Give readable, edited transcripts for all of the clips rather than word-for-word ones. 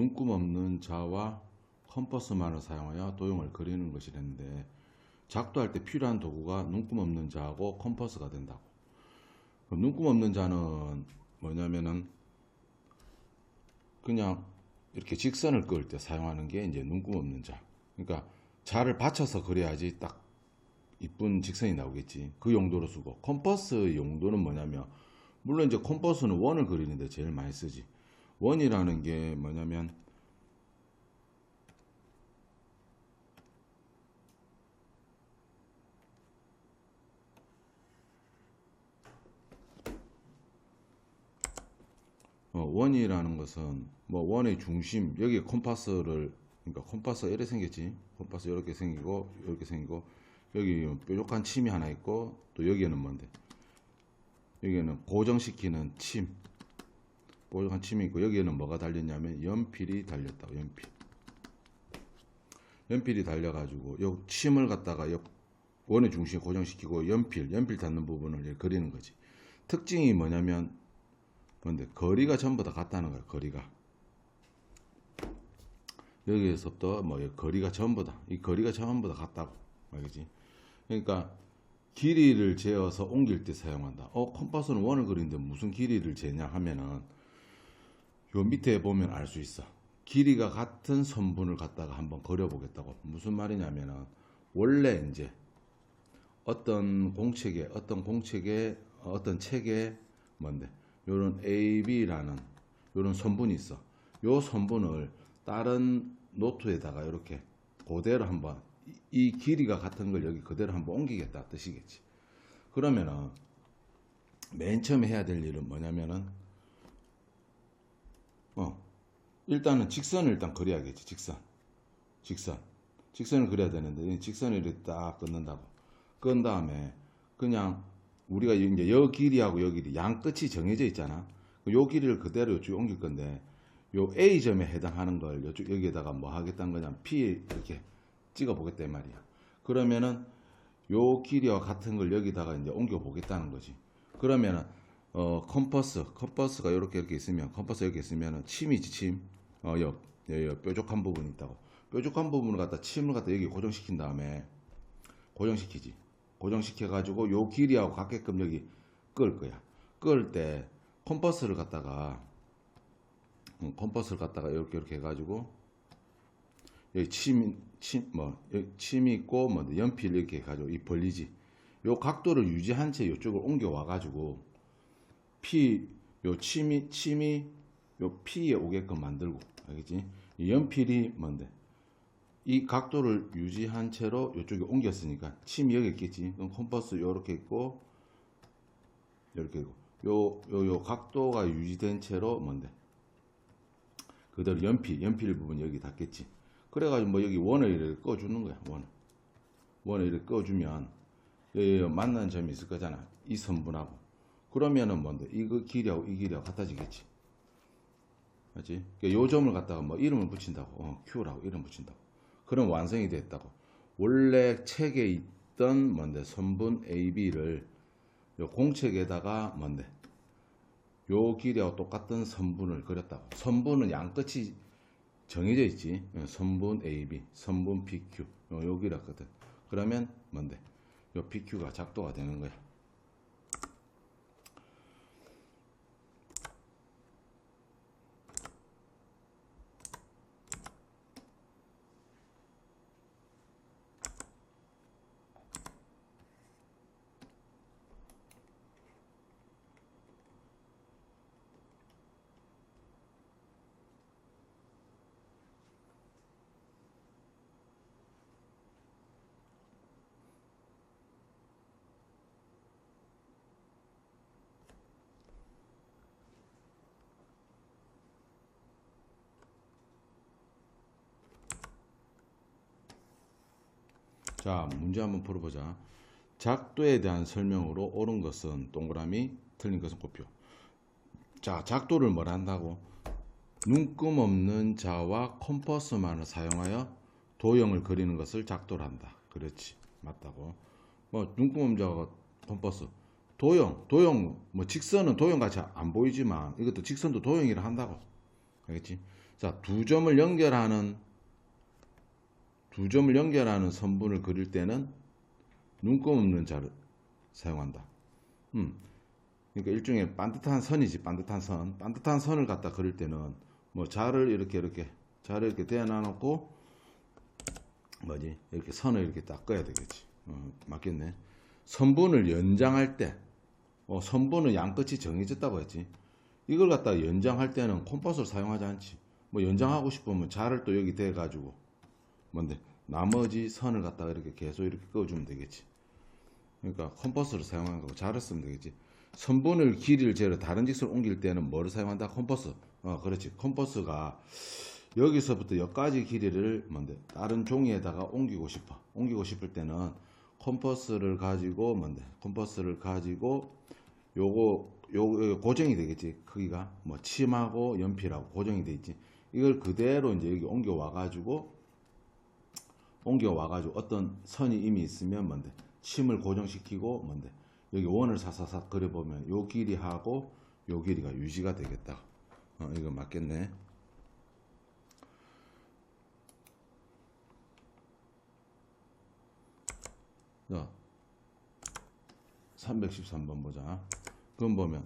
눈금 없는 자와 컴퍼스만을 사용하여 도형을 그리는 것이랬는데, 작도할 때 필요한 도구가 눈금 없는 자하고 컴퍼스가 된다고. 눈금 없는 자는 뭐냐면은 그냥 이렇게 직선을 그을 때 사용하는 게 이제 눈금 없는 자. 그러니까 자를 받쳐서 그려야지 딱 이쁜 직선이 나오겠지. 그 용도로 쓰고, 컴퍼스 용도는 뭐냐면, 물론 이제 컴퍼스는 원을 그리는데 제일 많이 쓰지. 원이라는 게 뭐냐면 원이라는 것은 뭐 원의 중심, 여기 컴파스를, 그러니까 컴파스가 이렇게 생겼지. 컴파스 이렇게 생기고 이렇게 생기고, 여기 뾰족한 침이 하나 있고, 또 여기에는 뭔데, 여기에는 고정시키는 침, 뾰족한 침이 있고, 여기에는 뭐가 달렸냐면 연필이 달렸다고. 연필이 달려가지고 요 침을 갖다가 요 원의 중심에 고정시키고 연필 닿는 부분을 그리는 거지. 특징이 뭐냐면 근데 거리가 전부 다 같다는 거야. 거리가 여기에서부터 뭐 거리가 전부 다, 이 거리가 전부 다 같다고, 알겠지? 그러니까 길이를 재어서 옮길 때 사용한다. 컴파스는 원을 그리는데 무슨 길이를 재냐 하면은 요 밑에 보면 알 수 있어. 길이가 같은 선분을 갖다가 한번 그려 보겠다고. 무슨 말이냐면은 원래 이제 어떤 책에 뭔데, 요런 AB라는 요런 선분이 있어. 요 선분을 다른 노트에다가 이렇게 그대로 한번, 이 길이가 같은 걸 여기 그대로 한번 옮기겠다 뜻이겠지. 그러면은 맨 처음에 해야 될 일은 뭐냐면은 일단은 직선을 일단 그려야겠지. 직선을 그려야 되는데, 이 직선을 이렇게 딱 끊는다고. 끈 다음에 그냥 우리가 이제 여 길이하고 여 길이 양 끝이 정해져 있잖아. 요 길이를 그대로 이쪽에 옮길 건데, 요 A점에 해당하는 걸 여기에다가 뭐 하겠다는 거냐, P 이렇게 찍어 보겠다 이 말이야. 그러면은 요 길이와 같은 걸 여기다가 이제 옮겨 보겠다는 거지. 그러면은 컴퍼스가 이렇게 있으면, 컴퍼스 여기 있으면은 침이지, 침. 여 뾰족한 부분이 있다고. 뾰족한 부분을 갖다 침을 갖다 여기 고정시킨 다음에, 고정시켜 가지고 요 길이하고 같게끔 여기 끌 거야. 끌 때 컴퍼스를 갖다가 이렇게 해 가지고, 여기 여기 침이 있고 뭐 연필 이렇게 해 가지고 이 벌리지. 요 각도를 유지한 채 이쪽을 옮겨 와 가지고 요 침이 요 P에 오게끔 만들고, 알겠지? 이 연필이 뭔데, 이 각도를 유지한 채로 이쪽에 옮겼으니까 침이 여기 있겠지. 그럼 컴퍼스 요렇게 있고 이렇게 있고, 요 각도가 유지된 채로 뭔데, 그대로 연필 부분 여기 닿겠지. 그래가지고 뭐 여기 원을 이렇게 꺼주는 거야. 원을 이렇게 꺼주면 여기 만나는 점이 있을 거잖아. 이 선분하고. 그러면은 뭔데, 이거 길이하고 이 길이하고 같아지겠지. 맞지? 요 점을 갖다가 뭐 이름을 붙인다고. Q라고 이름 붙인다고. 그럼 완성이 됐다고. 원래 책에 있던 뭔데, 선분 AB를 요 공책에다가 뭔데, 요 길이하고 똑같은 선분을 그렸다고. 선분은 양 끝이 정해져 있지. 선분 AB, 선분 PQ, 여기라거든. 그러면 뭔데, 요 PQ가 작도가 되는 거야. 자, 문제 한번 풀어보자. 작도에 대한 설명으로 옳은 것은 동그라미, 틀린 것은 곱표. 자, 작도를 뭐라 한다고? 눈금 없는 자와 컴퍼스만을 사용하여 도형을 그리는 것을 작도를 한다. 그렇지, 맞다고. 뭐 눈금 없는 자와 컴퍼스, 도형 뭐 직선은 도형같이 안 보이지만 이것도 직선도 도형이라 한다고. 알겠지? 자, 두 점을 연결하는 선분을 그릴 때는 눈금 없는 자를 사용한다. 그러니까 일종의 반듯한 선이지. 반듯한 선을 갖다 그릴 때는 뭐 자를 이렇게 대어놔 놓고 뭐지, 이렇게 선을 이렇게 딱 그어야 되겠지. 맞겠네. 선분을 연장할 때, 선분은 양끝이 정해졌다고 했지. 이걸 갖다 연장할 때는 콤퍼스를 사용하지 않지. 뭐 연장하고 싶으면 자를 또 여기 대 가지고 뭔데, 나머지 선을 갖다가 이렇게 계속 이렇게 그어주면 되겠지. 그러니까 컴퍼스를 사용하는 거고 자를 쓰면 되겠지. 선분을 길이를 재러 다른 직선을 옮길 때는 뭐를 사용한다? 컴퍼스. 그렇지. 컴퍼스가 여기서부터 여기까지 길이를 뭔데, 다른 종이에다가 옮기고 싶을 때는 컴퍼스를 가지고 뭔데, 컴퍼스를 가지고 요거 고정이 되겠지. 크기가 뭐 침하고 연필하고 고정이 돼 있지. 이걸 그대로 이제 여기 옮겨와 가지고 어떤 선이 이미 있으면 뭔데, 침을 고정시키고 뭔데, 여기 원을 사사삭 그려보면 요 길이하고 요 길이가 유지가 되겠다. 이거 맞겠네. 자, 313번 보자. 그럼 보면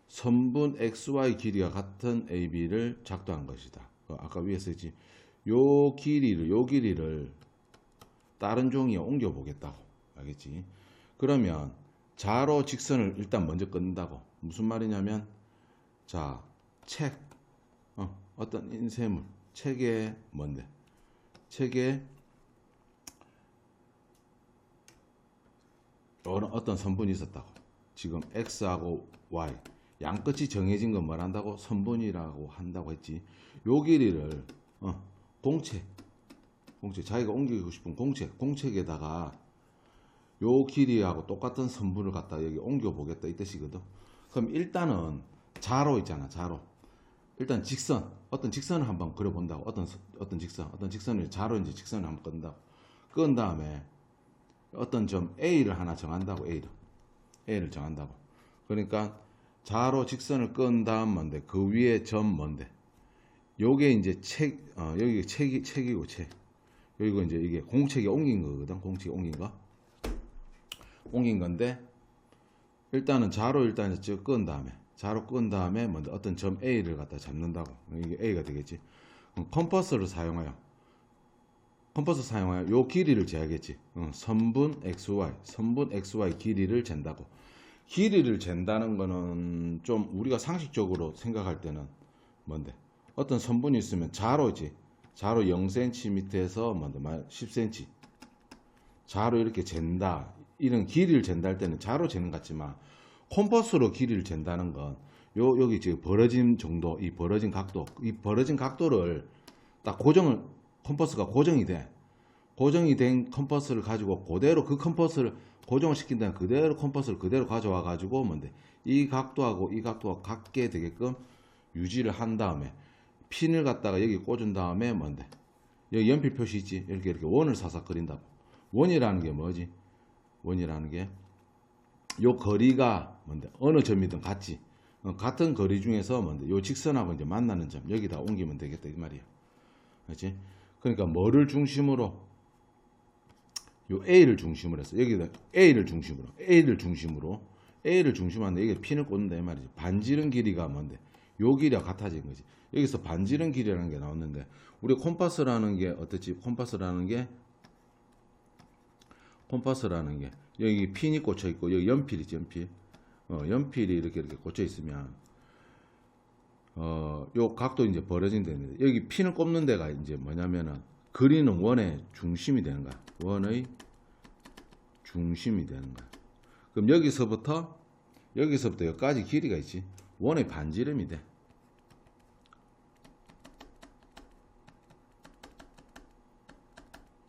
선분 XY 길이가 같은 AB를 작도한 것이다. 아까 위에 썼지. 요 길이를 다른 종이에 옮겨 보겠다고. 알겠지? 그러면 자로 직선을 일단 먼저 끊는다고. 무슨 말이냐면, 자, 책, 어떤 인쇄물, 책에 뭔데, 책에 어떤 선분이 있었다고. 지금 X하고 Y 양끝이 정해진 건 뭘 한다고? 선분이라고 한다고 했지. 요 길이를 공책 자기가 옮기고 싶은 공책에다가 요 길이하고 똑같은 선분을 갖다 여기 옮겨 보겠다 이 뜻이거든. 그럼 일단은 자로 있잖아. 자로 일단 어떤 직선을 한번 그려 본다고. 어떤 직선을 자로 이제 직선을 한번 끈다고. 끈 다음에 어떤 점 A를 하나 정한다고. A를 정한다고. 그러니까 자로 직선을 끈 다음 뭔데, 그 위에 점 뭔데, 요게 이제 여기 책이고 여기고 이제 이게 공책에 옮긴 거거든. 공책에 옮긴 건데, 일단은 자로 일단 쭉 끈 다음에 뭔데, 어떤 점 A를 갖다 잡는다고. 이게 A가 되겠지. 컴퍼스를 사용하여 요 길이를 재야겠지. 선분 XY 길이를 잰다고. 길이를 잰다는 거는 좀 우리가 상식적으로 생각할 때는 뭔데, 어떤 선분이 있으면 자로지. 자로 0cm에서 뭔데 10cm 자로 이렇게 잰다. 이런 길이를 잰다 할 때는 자로 재는 것 같지만, 콤퍼스로 길이를 잰다는 건 여기 지금 벌어진 정도, 이 벌어진 각도를 딱 컴퍼스가 고정이 된 컴퍼스를 가지고 그대로 그 컴퍼스를 고정을 시킨 다음에 그대로 컴퍼스를 그대로 가져와 가지고 뭔데, 이 각도하고 이 각도가 같게 되게끔 유지를 한 다음에 핀을 갖다가 여기 꽂은 다음에 뭔데, 여기 연필 표시 있지. 이렇게 원을 사삭 그린다고. 원이라는 게 뭐지? 원이라는 게 요 거리가 뭔데, 어느 점이든 같지. 같은 거리 중에서 뭔데, 요 직선하고 이제 만나는 점 여기다 옮기면 되겠다 이 말이야. 그렇지? 그러니까 뭐를 중심으로, 요 A를 중심으로 해서 여기다 A를 중심으로 하는데 이게 핀을 꽂는다 이 말이지. 반지름 길이가 뭔데, 요 길이가 같아진 거지. 여기서 반지름 길이라는 게 나왔는데, 우리 콤퍼스라는 게 어떻지? 콤퍼스라는 게 여기 핀이 꽂혀 있고 여기 연필이지. 연필이 이렇게 꽂혀 있으면 요 각도 이제 벌어진다는데, 여기 핀을 꼽는 데가 이제 뭐냐면은 그리는 원의 중심이 되는 거야. 원의 중심이 되는 거야. 그럼 여기서부터 여기까지 길이가 있지. 원의 반지름이 돼.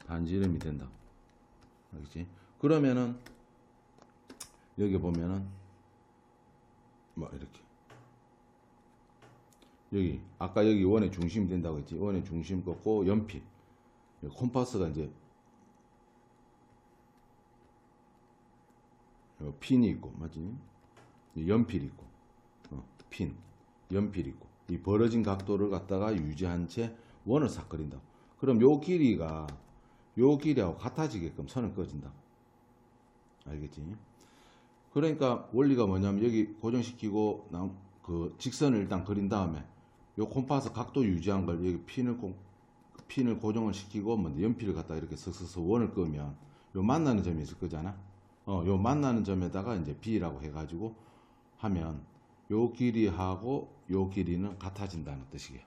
반지름이 된다. 알겠지? 그러면은 여기 보면은 뭐 이렇게 여기 아까 여기 원의 중심이 된다고 했지. 원의 중심 꺾고 연필, 콤파스가 이제 핀이 있고, 맞지? 연필 있고, 핀, 연필 있고, 이 벌어진 각도를 갖다가 유지한 채 원을 싹 그린다. 그럼 요 길이가 요 길이하고 같아지게끔 선을 그어준다. 알겠지? 그러니까 원리가 뭐냐면 여기 고정시키고 그 직선을 일단 그린 다음에 요 콤파스 각도 유지한 걸 여기 핀을 고정을 시키고 뭐 연필을 갖다 이렇게 슥슥슥 원을 그으면 요 만나는 점이 있을 거잖아. 요 만나는 점에다가 이제 B라고 해가지고 하면 요 길이하고 요 길이는 같아진다는 뜻이에요.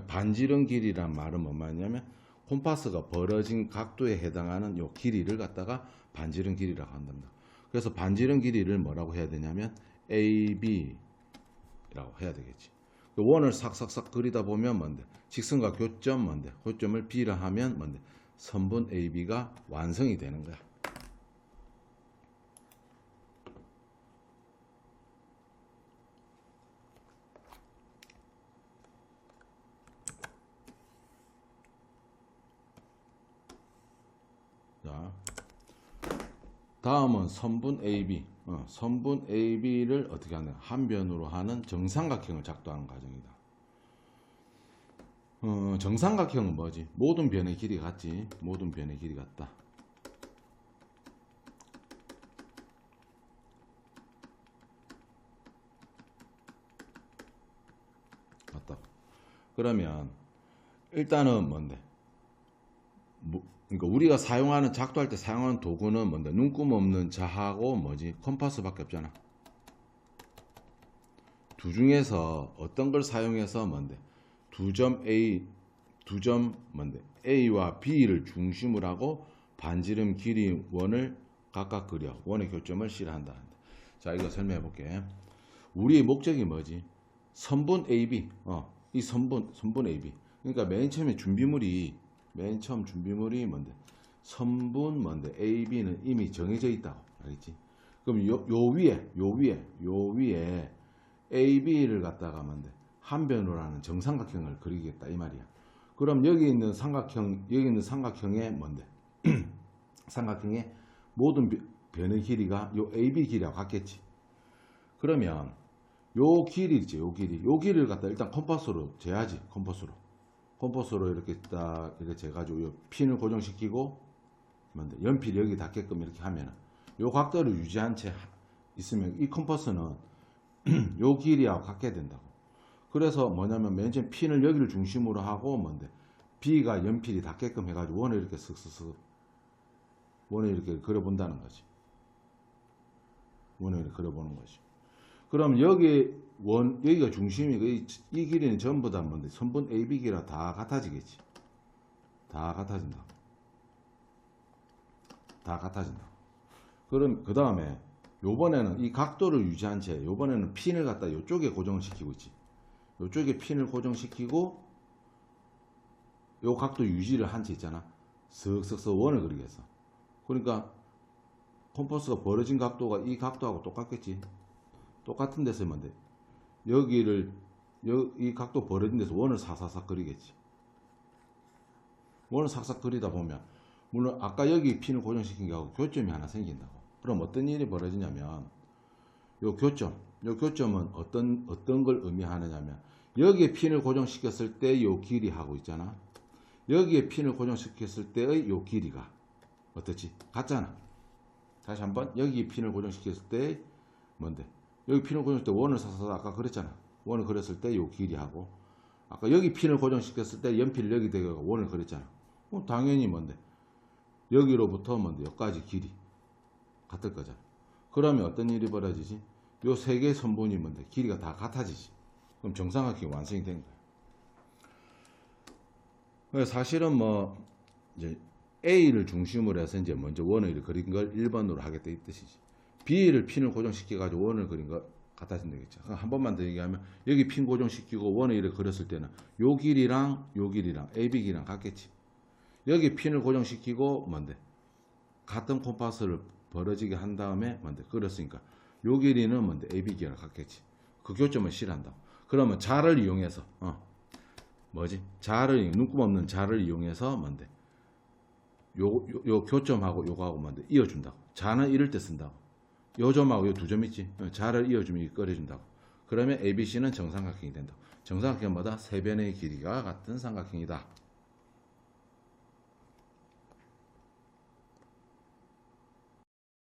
반지름 길이란 말은 뭔 말이냐면 콤파스가 벌어진 각도에 해당하는 요 길이를 갖다가 반지름 길이라고 한답니다. 그래서 반지름 길이를 뭐라고 해야 되냐면 AB라고 해야 되겠지. 원을 싹싹싹 그리다 보면 뭔데? 직선과 교점 뭔데? 교점을 B라 하면 뭔데? 선분 AB가 완성이 되는 거야. 자, 다음은 선분 AB. 선분 AB를 어떻게 하냐? 한 변으로 하는 정삼각형을 작도하는 과정이다. 정삼각형은 뭐지? 모든 변의 길이 같지. 모든 변의 길이 같다. 맞다. 그러면 일단은 뭔데? 그러니까 우리가 사용하는 작도할 때 사용하는 도구는 뭔데? 눈금 없는 자하고 뭐지? 컴파스밖에 없잖아. 두 중에서 어떤 걸 사용해서 뭔데? 두 점 뭔데? A와 B를 중심으로 하고 반지름 길이 원을 각각 그려 원의 교점을 실한다. 자, 이거 설명해 볼게. 우리의 목적이 뭐지? 선분 AB. 이 선분 AB. 그러니까 맨 처음 준비물이 뭔데? 선분 뭔데? AB는 이미 정해져 있다고. 알겠지? 그럼 요 위에 AB를 갖다가 뭔데? 한 변으로 하는 정삼각형을 그리겠다 이 말이야. 그럼 여기 있는 삼각형의 뭔데? 삼각형의 모든 변의 길이가 요 AB 길이하고 같겠지. 그러면 요 길이 있지, 요 길이를 갖다 일단 컴파스로 재야지. 컴파스로 이렇게 딱 이렇게 재가지고 요 핀을 고정시키고 뭔데? 연필 여기 닿게끔 이렇게 하면은 요 각도를 유지한 채 있으면 이 컴파스는 요 길이하고 같게 된다고. 그래서 뭐냐면 맨 처음 핀을 여기를 중심으로 하고 뭔데? B가 연필이 닿게끔 해가지고 원을 이렇게 슥슥슥 원을 이렇게 그려본다는 거지. 원을 이렇게 그려보는 거지. 그럼 여기가 중심이고 이 길이는 전부 다 뭔데? 선분 AB 길이랑 다 같아지겠지. 다 같아진다. 그럼 그 다음에 요번에는 이 각도를 유지한 채 요번에는 핀을 갖다 요쪽에 고정을 시키고 있지. 요쪽에 핀을 고정시키고 요 각도 유지를 한 채 있잖아. 슥슥슥 원을 그리겠어. 그러니까 컴퍼스가 벌어진 각도가 이 각도하고 똑같겠지. 똑같은 데서 뭔데? 이 각도 벌어진 데서 원을 사사삭 그리겠지. 원을 싹싹 그리다 보면 물론 아까 여기 핀을 고정시킨 게하고 교점이 하나 생긴다고. 그럼 어떤 일이 벌어지냐면 요 교점은 어떤 걸 의미하느냐면 여기에 핀을 고정시켰을 때 요 길이하고 있잖아. 여기에 핀을 고정시켰을 때의 요 길이가 어떻지? 같잖아. 다시 한번 여기 핀을 고정시켰을 때 뭔데? 여기 핀을 고정시킬 때 원을 사서 아까 그랬잖아. 원을 그렸을 때 요 길이하고 아까 여기 핀을 고정시켰을 때 연필을 여기 대고 원을 그렸잖아. 당연히 뭔데? 여기로부터 뭔데? 여기까지 길이 같을 거잖아. 그러면 어떤 일이 벌어지지? 요 세 개의 선분이 뭔데? 길이가 다 같아지지. 그럼 정삼각형이 완성이 된 거야. 사실은 뭐 이제 A를 중심으로 해서 이제 먼저 원을 그린 걸 1번으로 하겠다 이 뜻이지. B를 핀을 고정시켜 가지고 원을 그린 거 같아진다겠죠. 한 번만 더 얘기하면 여기 핀 고정시키고 원을 이렇게 그렸을 때는 요 길이랑 AB 길이랑 같겠지. 여기 핀을 고정시키고 뭔데? 같은 콤파스를 벌어지게 한 다음에 뭔데? 그렸으니까 요 길이는 뭔데? AB 길이랑 같겠지. 그 교점을 실한다. 그러면 자를 이용해서 눈금 없는 자를 이용해서 뭔데? 요 교점하고 요거하고 뭔데? 이어준다고. 자는 이럴 때 쓴다고. 요 점하고 요 두 점 있지? 자를 이어주면 이거 꺼내준다고. 그러면 ABC는 정삼각형이 된다. 정삼각형마다 세 변의 길이가 같은 삼각형이다.